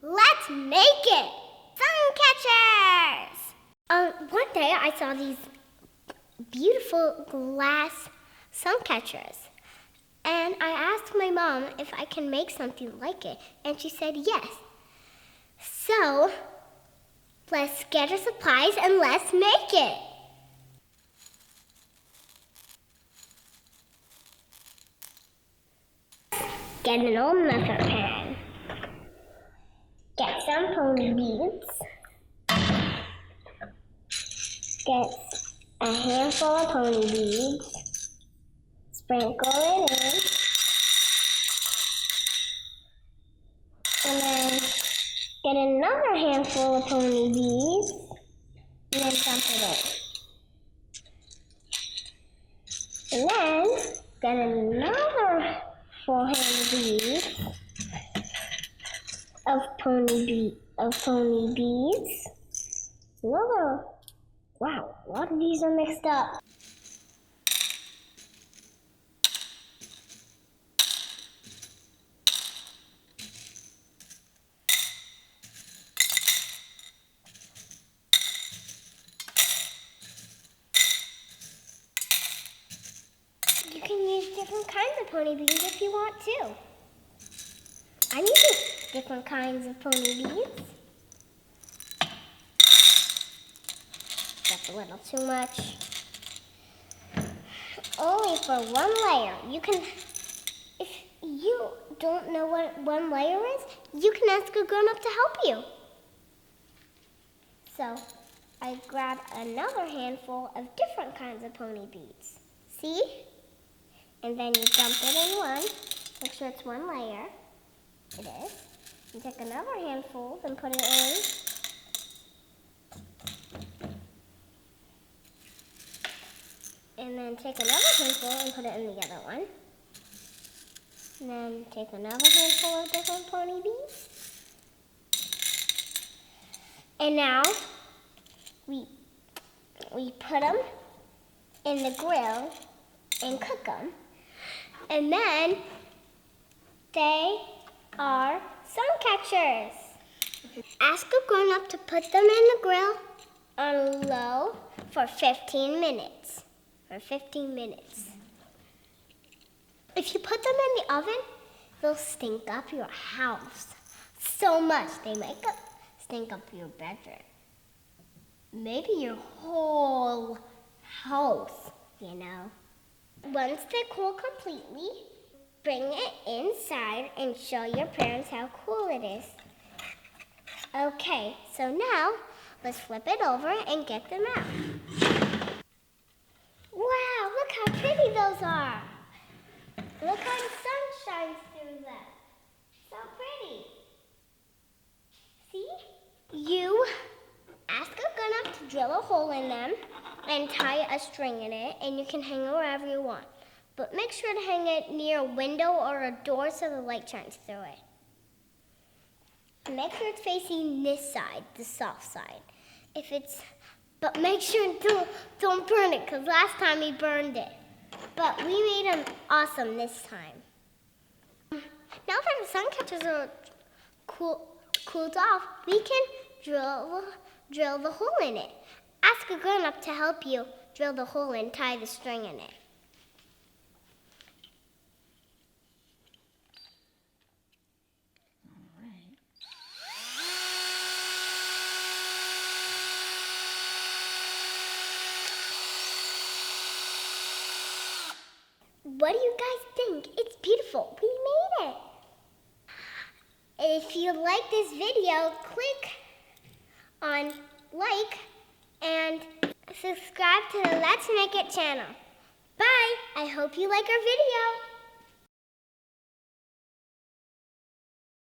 Let's make it! Suncatchers! One day I saw these beautiful glass suncatchers. And I asked my mom if I can make something like it. And she said yes. So, let's get our supplies and let's make it. Get an old muffin pan. Get some pony beads. Get a handful of pony beads. Sprinkle it in. And then get another handful of pony beads. And then dump it in. And then get another 4 hand beads of pony beads. Another. Wow, a lot of these are mixed up. You can use different kinds of pony beads if you want to. I'm using different kinds of pony beads. That's a little too much. Only for one layer. You can, if you don't know what one layer is, you can ask a grown-up to help you. So, I grabbed another handful of different kinds of pony beads. See? And then you dump it in one. Make sure it's one layer. It is. You take another handful and put it in. And then take another handful and put it in the other one. And then take another handful of different pony beads. And now we put them in the grill and cook them. And then they are suncatchers. Ask a grown-up to put them in the grill on low for 15 minutes. If you put them in the oven, they'll stink up your house so much. They might stink up your bedroom. Maybe your whole house, you know. Once they cool completely, bring it inside and show your parents how cool it is. Okay, so now let's flip it over and get them out. Wow, look how pretty those are. Look how the sun shines through them. So pretty. See? You ask a grown-up to drill a hole in them and tie a string in it, and you can hang it wherever you want. But make sure to hang it near a window or a door so the light shines through it. Make sure it's facing this side, the soft side. But make sure don't burn it, because last time we burned it. But we made them awesome this time. Now that the suncatchers are cooled off, we can drill the hole in it. Ask a grown-up to help you drill the hole and tie the string in it. What do you guys think? It's beautiful. We made it. If you like this video, click on like and subscribe to the Let's Make It channel. Bye. I hope you like our video.